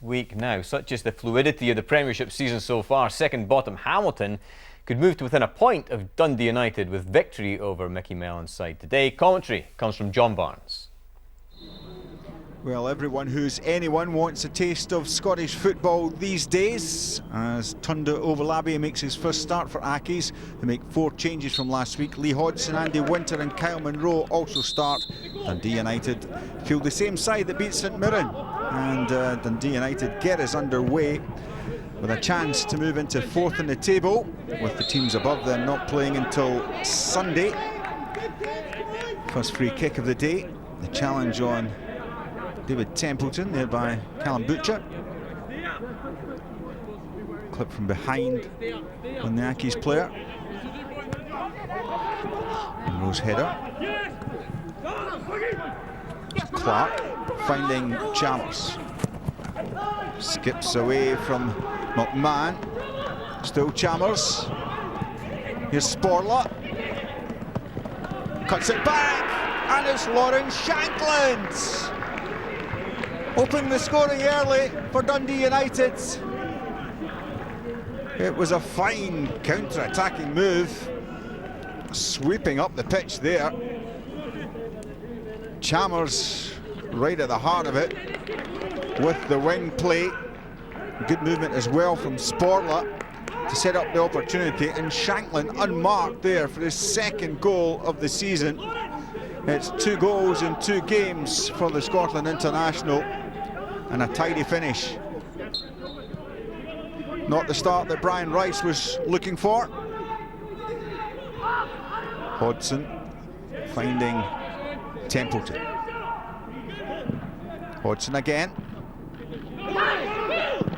week now. Such is the fluidity of the Premiership season so far. Second bottom Hamilton could move to within a point of Dundee United with victory over Mickey Mellon's side today. Commentary comes from John Barnes. Well, everyone who's anyone wants a taste of Scottish football these days, as Tunda Ovalabi makes his first start for Accies. They make 4 changes from last week. Lee Hodgson, Andy Winter and Kyle Munro also start. Dundee United field the same side that beat St Mirren, and Dundee United get us underway with a chance to move into 4th in the table, with the teams above them not playing until Sunday. First free kick of the day, the challenge on David Templeton, there by Callum Butcher. Clip from behind on the Accies player. Rose header. Clark finding Chalmers. Skips away from McMahon. Still Chalmers. Here's Sporla. Cuts it back, and it's Lawrence Shankland. Opening the scoring early for Dundee United. It was a fine counter-attacking move, sweeping up the pitch there. Chalmers right at the heart of it with the wing play. Good movement as well from Sporla to set up the opportunity, and Shankland unmarked there for his 2nd goal of the season. It's 2 goals in 2 games for the Scotland international, and a tidy finish. Not the start that Brian Rice was looking for. Hodgson finding Templeton. Hodgson again.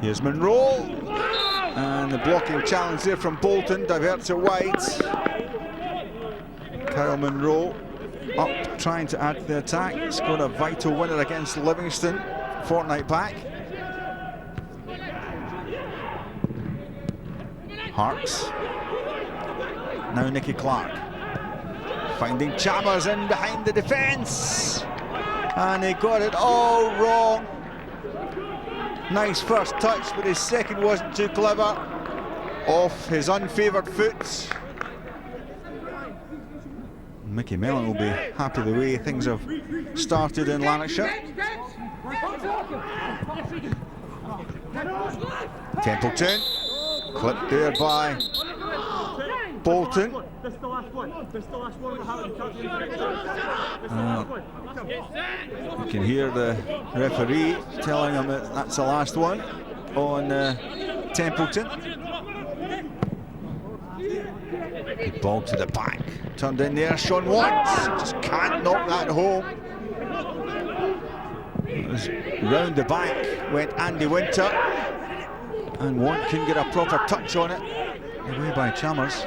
Here's Munro, and the blocking challenge there from Bolton diverts it wide. Kyle Munro up, trying to add to the attack. Scored a vital winner against Livingston a fortnight back. Harks. Now Nicky Clark finding Chalmers in behind the defence, and he got it all wrong. Nice first touch, but his second wasn't too clever. Off his unfavoured foot. Mickey Mellon will be happy the way things have started in Lanarkshire. Templeton, clipped there by Bolton. You can hear the referee telling him that that's the last one on Templeton. Good ball to the back, turned in there. Sean Watts just can't knock that home. It was round the back went Andy Winter, and Want couldn't get a proper touch on it. Away by Chalmers.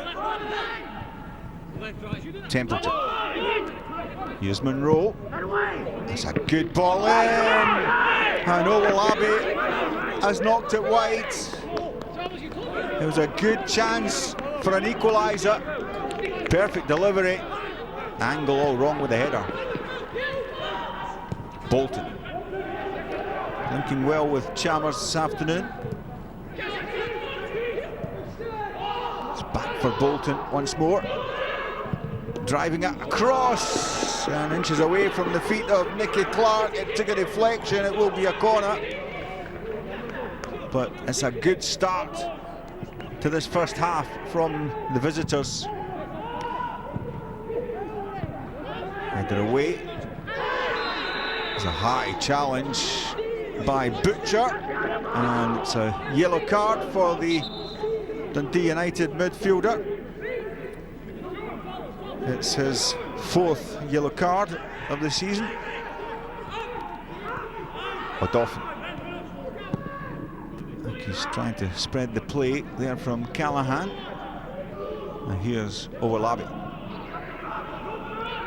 Templeton. Here's Munro. That's a good ball in, and Ovalabi has knocked it wide. It was a good chance for an equaliser. Perfect delivery. Angle all wrong with the header. Bolton linking well with Chalmers this afternoon. It's back for Bolton once more. Driving it across, and inches away from the feet of Nicky Clark. It took a deflection. It will be a corner, but it's a good start to this first half from the visitors. Headed away. It's a high challenge by Butcher, and it's a yellow card for the Dundee United midfielder. It's his 4th yellow card of the season. Odoffin. I think he's trying to spread the play there from Callahan. And here's Ovalabi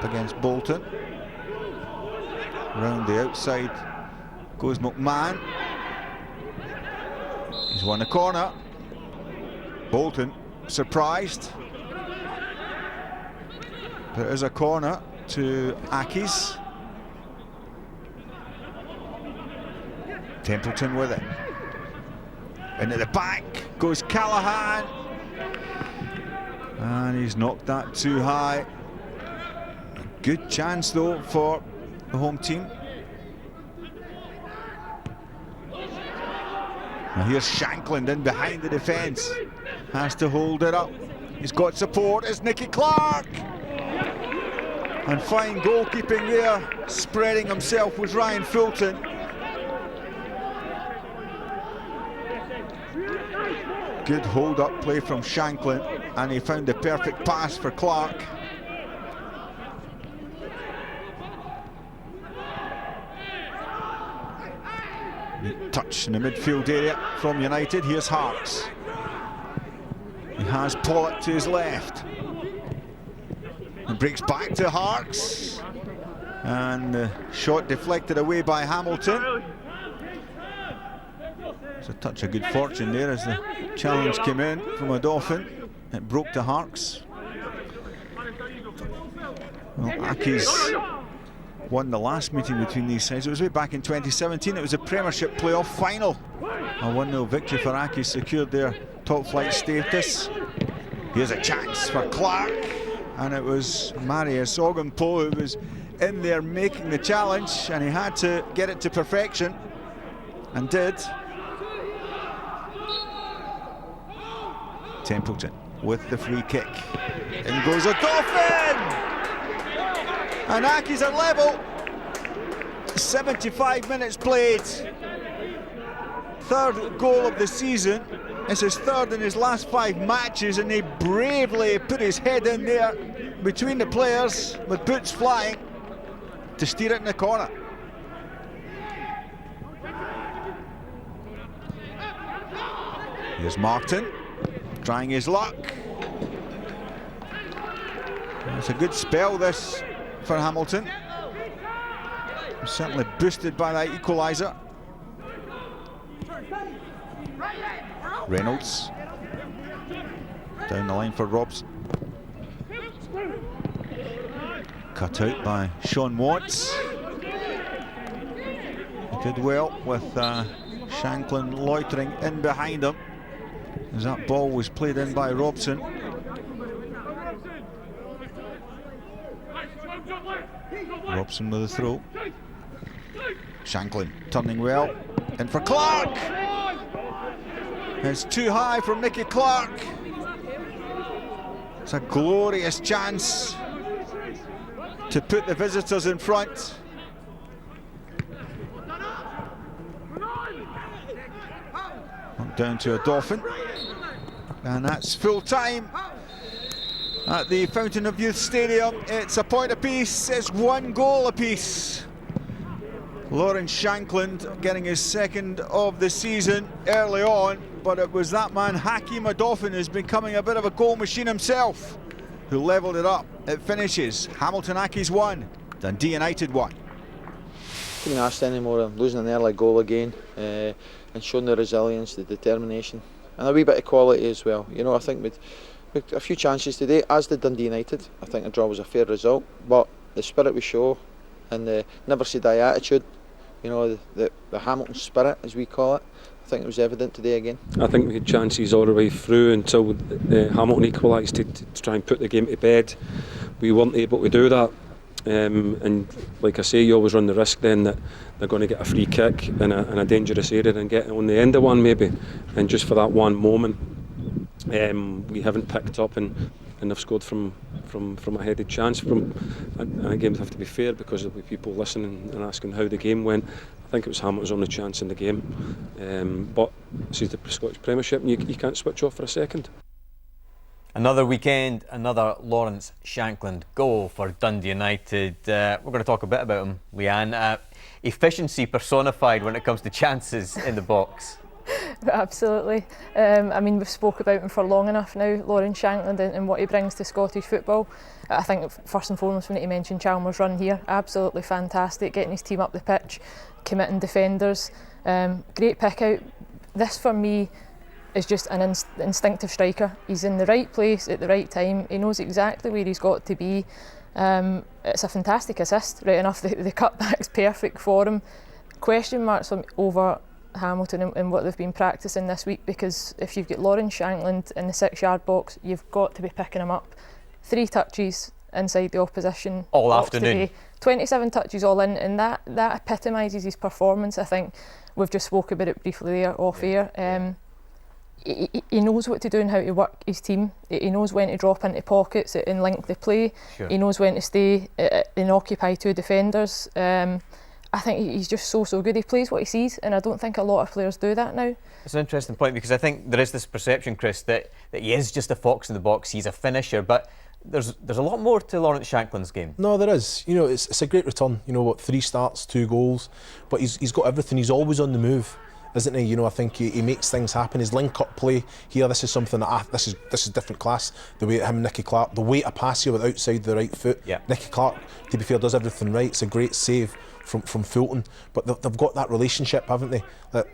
against Bolton. Round the outside goes McMahon. He's won the corner. Bolton surprised. There is a corner to Accies. Templeton with it. Into the back goes Callahan. And he's knocked that too high. A good chance though for the home team. Now here's Shankland in behind the defence. Has to hold it up. He's got support. It's Nicky Clark. And fine goalkeeping there. Spreading himself was Ryan Fulton. Good hold-up play from Shankland, and he found the perfect pass for Clark. Touch in the midfield area from United. Here's Harks. He has Pollock to his left. He breaks back to Harks. And the shot deflected away by Hamilton. It's a touch of good fortune there as the challenge came in from Odoffin. It broke to Harks. Well, Aki's won the last meeting between these sides. It was way back in 2017. It was a Premiership playoff final. A 1-0 victory for Aki secured their top flight status. Here's a chance for Clark. And it was Marius Ogunpo who was in there making the challenge, and he had to get it to perfection, and did. Templeton with the free kick. In goes Odoffin! And Aki's at level. 75 minutes played. Third goal of the season. It's his third in his last 5 matches, and he bravely put his head in there between the players with boots flying to steer it in the corner. Here's Martin trying his luck. It's a good spell this for Hamilton. Certainly boosted by that equaliser. Reynolds down the line for Robson. Cut out by Sean Watts. He did well with Shankland loitering in behind him as that ball was played in by Robson. Robson with a throw. Shankland turning well. In for Clark. It's too high from Nicky Clark. It's a glorious chance to put the visitors in front. Down to Odoffin. And that's full time at the Fountain of Youth Stadium. It's a point apiece. It's 1 goal apiece. Lawrence Shankland getting his second of the season early on, but it was that man Hakeem Odoffin who's becoming a bit of a goal machine himself who levelled it up. It finishes Hamilton Accies 1, Dundee United 1. Couldn't ask any more. Losing an early goal again and showing the resilience, the determination, and a wee bit of quality as well. You know, I think with a few chances today, as did Dundee United. I think a draw was a fair result, but the spirit we show and the never say die attitude, you know, the Hamilton spirit as we call it, I think it was evident today again. I think we had chances all the way through until Hamilton equalised to try and put the game to bed. We weren't able to do that. And like I say, you always run the risk then that they're going to get a free kick in a dangerous area and get on the end of one maybe, and just for that one moment we haven't picked up and they've scored from a headed chance and again we have to be fair because there'll be people listening and asking how the game went. I think it was Hamilton's only chance in the game, but this is the Scottish Premiership and you can't switch off for a second. Another weekend, another Lawrence Shankland goal for Dundee United. We're going to talk a bit about him, Leanne. Efficiency personified when it comes to chances in the box. Absolutely. I mean, we've spoke about him for long enough now, Lawrence Shankland, and what he brings to Scottish football. I think first and foremost we need to mention Chalmers' run here. Absolutely fantastic, getting his team up the pitch, committing defenders. Great pick out. This for me is just an instinctive striker. He's in the right place at the right time. He knows exactly where he's got to be. It's a fantastic assist, right enough. The cutback's perfect for him. Question marks over Hamilton and what they've been practising this week, because if you've got Lawrence Shankland in the 6-yard box, you've got to be picking him up. 3 touches inside the opposition all box afternoon. today. 27 touches all in, and that epitomises his performance. I think we've just spoke about it briefly there off air. He knows what to do and how to work his team. He knows when to drop into pockets and link the play. Sure. He knows when to stay and occupy 2 defenders. I think he's just so good. He plays what he sees, and I don't think a lot of players do that now. It's an interesting point, because I think there is this perception, Chris, that he is just a fox in the box. He's a finisher, but there's a lot more to Lawrence Shankland's game. No, there is. You know, it's a great return. You know what, 3 starts, 2 goals, but he's got everything. He's always on the move, isn't he? You know, I think he makes things happen. His link-up play here, this is something that this is different class. The way him and Nicky Clark, the way to pass here with outside the right foot. Yeah. Nicky Clark, to be fair, does everything right. It's a great save from Fulton, but they've got that relationship, haven't they?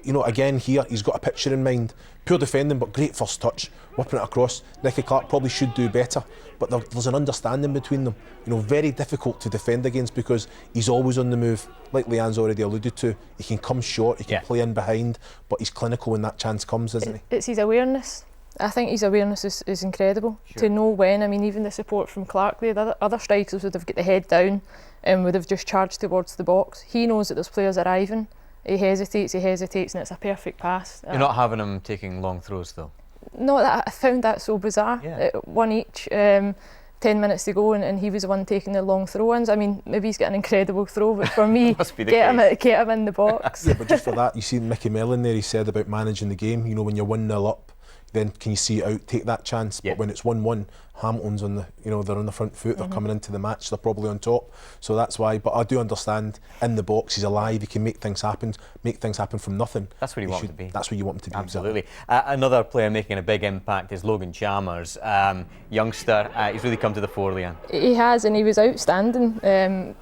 You know, again here, he's got a picture in mind. Pure defending, but great first touch, whipping it across. Nicky Clark probably should do better, but there's an understanding between them. You know, very difficult to defend against, because he's always on the move. Like Leanne's already alluded to, he can come short, he can play in behind, but he's clinical when that chance comes, isn't he? It's his awareness. I think his awareness is incredible. Sure. To know when. I mean, even the support from Clark there, the other strikers would have got the head down and would have just charged towards the box. He knows that there's players arriving. He hesitates, and it's a perfect pass. You're not having him taking long throws, though? No, I found that so bizarre. Yeah. 1 each, 10 minutes to go, and he was the one taking the long throw-ins. I mean, maybe he's got an incredible throw, but for me, get him in the box. Yeah, but just for that, you see Mickey Mellon there, he said about managing the game. You know, when you're 1-0 up, then can you see it out, take that chance. But when it's 1-1, Hamilton's on the, you know, they're on the front foot, they're coming into the match, they're probably on top. So that's why. But I do understand, in the box, he's alive, he can make things happen from nothing. That's what you want him to be. That's what you want him to be. Absolutely. Another player making a big impact is Logan Chalmers, youngster. He's really come to the fore, Leanne. He has, and he was outstanding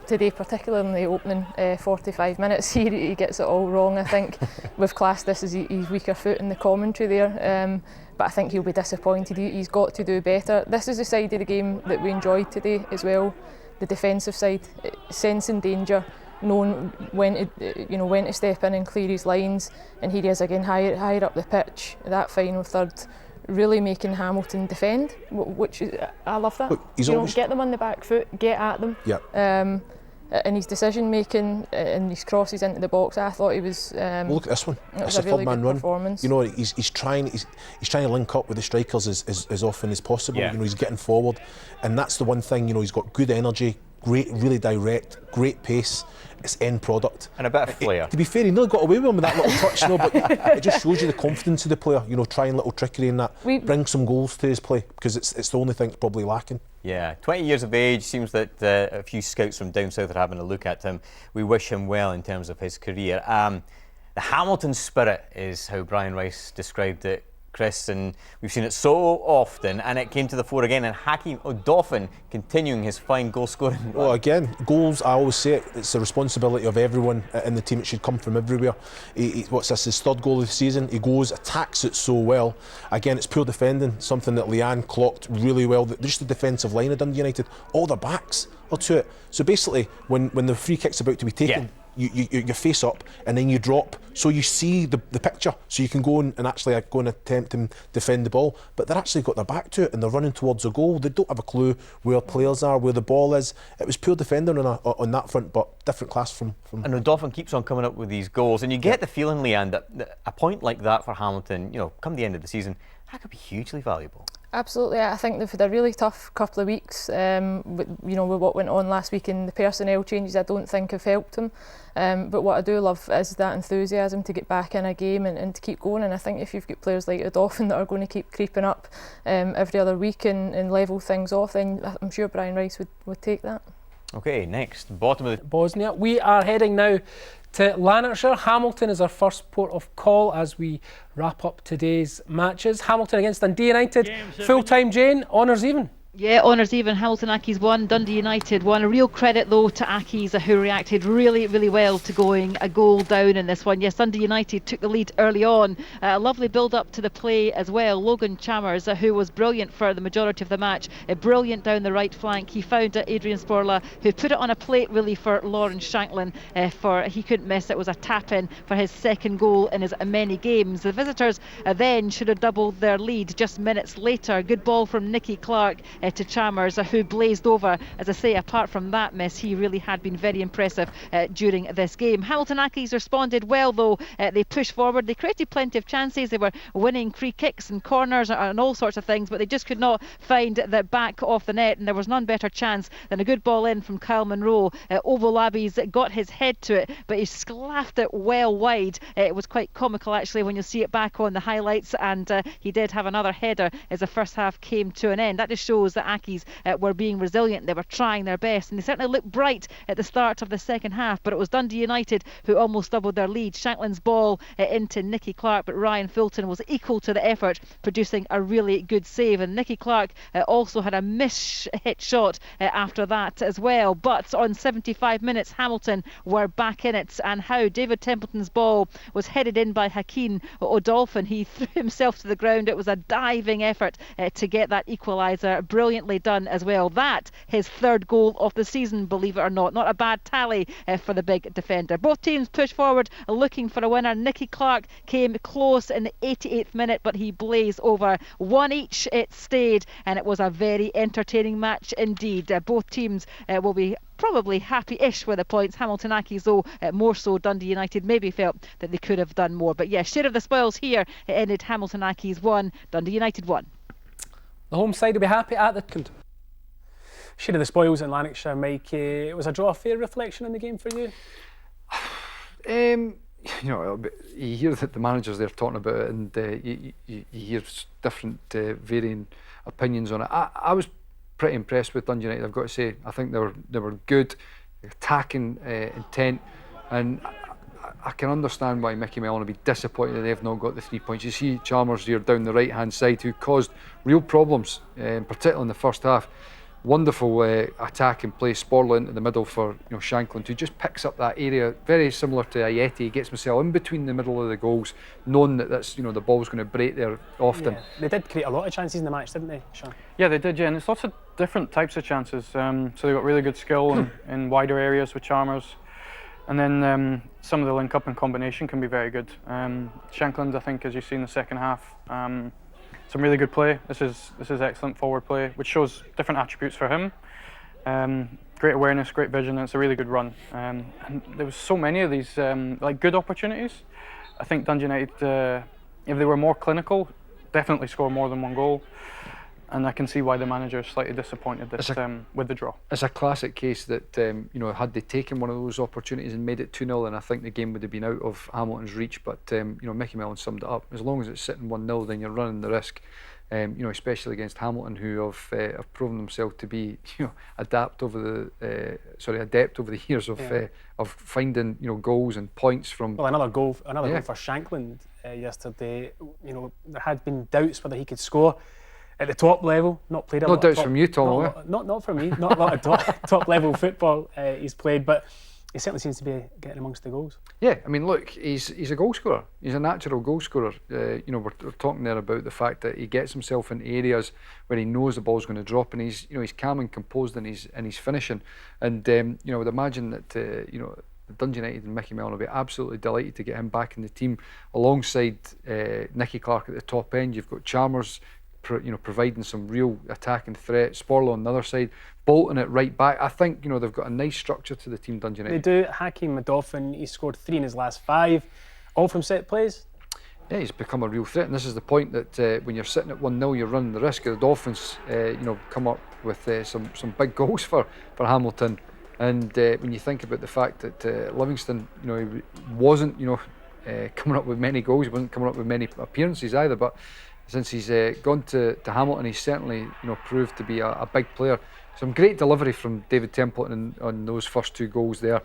today, particularly in the opening 45 minutes. He gets it all wrong, I think. We've classed this as his weaker foot in the commentary there. But I think he'll be disappointed. He's got to do better. This is the side of the game that we enjoyed today as well, the defensive side, sensing danger, knowing when to step in and clear his lines. And here he is again, higher up the pitch, that final third, really making Hamilton defend, which I love that. Look, get them on the back foot, get at them. Yeah. And his decision making and his crosses into the box, I thought he was. Well, look at this one. It's a really good performance. You know, he's trying to link up with the strikers as often as possible. Yeah. You know, he's getting forward, and that's the one thing. You know, he's got good energy, great, really direct, great pace. It's end product and a bit of flair. To be fair, he nearly got away with him with that little touch, you know, but it just shows you the confidence of the player. You know, trying little trickery in that, bring some goals to his play, because it's the only thing that's probably lacking. Yeah, 20 years of age, seems that a few scouts from down south are having a look at him. We wish him well in terms of his career. The Hamilton spirit is how Brian Rice described it, Chris, and we've seen it so often, and it came to the fore again, and Hakeem Odoffin continuing his fine goal scoring run. Well, again, goals, I always say it's the responsibility of everyone in the team. It should come from everywhere. What's this, his 3rd goal of the season? He goes, attacks it so well. Again, it's pure defending, something that Leanne clocked really well. Just the defensive line of Dundee United, all their backs are to it. So basically, when the free kick's about to be taken, you face up and then you drop, so you see the picture, so you can go and actually go and attempt and defend the ball. But they're actually got their back to it and they're running towards a goal. They don't have a clue where players are, where the ball is. It was pure defending on that front, but different class from. And Odoffin keeps on coming up with these goals, and you get the feeling, Leanne, that a point like that for Hamilton, you know, come the end of the season, that could be hugely valuable. Absolutely, I think they've had a really tough couple of weeks. With what went on last week, and the personnel changes I don't think have helped them. But what I do love is that enthusiasm to get back in a game and to keep going. And I think if you've got players like Odoffin that are going to keep creeping up every other week and level things off, then I'm sure Brian Rice would take that. Okay, next, bottom of the Bosnia. We are heading now to Lanarkshire. Hamilton is our first port of call as we wrap up today's matches. Hamilton against Dundee United. Full time, Jane. Honours even. Yeah, honours even. Hamilton Accies won, Dundee United won. A real credit though to Accies, who reacted really, really well to going a goal down in this one. Yes, Dundee United took the lead early on. A lovely build up to the play as well. Logan Chalmers, who was brilliant for the majority of the match, brilliant down the right flank. He found Adrian Sporla, who put it on a plate really for Lawrence Shanklin. He couldn't miss. It was a tap in for his second goal in as many games. The visitors then should have doubled their lead just minutes later. Good ball from Nicky Clark to Chalmers, who blazed over. As I say, apart from that miss, he really had been very impressive during this game. Hamilton Accies responded well though. They pushed forward, they created plenty of chances, they were winning free kicks and corners and all sorts of things, but they just could not find the back of the net, and there was none better chance than a good ball in from Kyle Munro. Ovalabi's got his head to it, but he sclaffed it well wide. It was quite comical actually when you see it back on the highlights, and he did have another header as the first half came to an end. That just shows that Accies were being resilient. They were trying their best, and they certainly looked bright at the start of the second half, but it was Dundee United who almost doubled their lead. Shankland's ball into Nicky Clark, but Ryan Fulton was equal to the effort, producing a really good save. And Nicky Clark also had a miss-hit shot after that as well. But on 75 minutes, Hamilton were back in it, and how David Templeton's ball was headed in by Hakeem Odoffin. He threw himself to the ground. It was a diving effort to get that equaliser. Brilliantly done as well. That his third goal of the season, believe it or not. Not a bad tally for the big defender. Both teams pushed forward looking for a winner. Nicky Clark came close in the 88th minute, but he blazed over. One each it stayed, and it was a very entertaining match indeed. Both teams will be probably happy-ish with the points. Hamilton Accies though more so. Dundee United maybe felt that they could have done more, but yeah, share of the spoils here. It ended Hamilton Accies 1, Dundee United 1. The home side will be happy at the share of the spoils in Lanarkshire. Mike, was a draw a fair reflection on the game for you? You know, you hear that the managers there talking about it, and you hear different varying opinions on it. I was pretty impressed with Dundee United, I've got to say. I think they were good, attacking intent, and I can understand why Mickey Mellon would be disappointed that they've not got the 3 points. You see Chalmers here down the right hand side, who caused real problems, particularly in the first half. Wonderful attacking play, Sporla into the middle for Shankland, who just picks up that area, very similar to Ayeti. He gets himself in between the middle of the goals, knowing that that's the ball's going to break there often. Yeah, they did create a lot of chances in the match, didn't they, Sean? Yeah, they did, yeah, and it's lots of different types of chances. So they got really good skill in wider areas with Chalmers, and then some of the link up and combination can be very good. Shankland, I think, as you see in the second half, some really good play. This is excellent forward play, which shows different attributes for him. Great awareness, great vision, and it's a really good run. And there was so many of these like good opportunities. I think Dundee United, if they were more clinical, definitely score more than one goal. And I can see why the manager is slightly disappointed with the draw. It's a classic case that had they taken one of those opportunities and made it 2-0, then I think the game would have been out of Hamilton's reach. But Mickey Mellon summed it up. As long as it's sitting 1-0, then you're running the risk. Especially against Hamilton, who have proven themselves to be adept over the years of finding goals and points from. Well, another goal for Shankland yesterday. There had been doubts whether he could score at the top level. Not played a lot. No doubts from you, Tom. Not from me. Not a lot of top level football he's played, but he certainly seems to be getting amongst the goals. Yeah, I mean, look, he's a goal scorer. He's a natural goal scorer. We're talking there about the fact that he gets himself in areas where he knows the ball's going to drop, and he's calm and composed in his finishing. And I would imagine that Dundee United and Mickey Mellon will be absolutely delighted to get him back in the team alongside Nicky Clark at the top end. You've got Chalmers, providing some real attacking threat. Sporla on the other side, bolting it right back. I think they've got a nice structure to the team, Dundee United. They do. Hakeem Odoffin, he scored 3 in his last 5, all from set plays. Yeah, he's become a real threat, and this is the point that when you're sitting at 1-0, you're running the risk. Odoffin's come up with some big goals for Hamilton, and when you think about the fact that Livingston, he wasn't coming up with many goals, he wasn't coming up with many appearances either, but since he's gone to Hamilton, he's certainly proved to be a big player. Some great delivery from David Templeton on those first 2 goals there,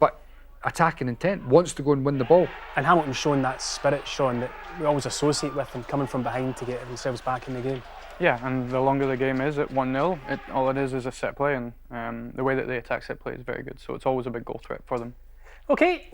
but attacking intent, wants to go and win the ball. And Hamilton's shown that spirit, Sean, that we always associate with them coming from behind to get themselves back in the game. Yeah, and the longer the game is at 1-0, all it is a set play, and the way that they attack set play is very good. So it's always a big goal threat for them. Okay.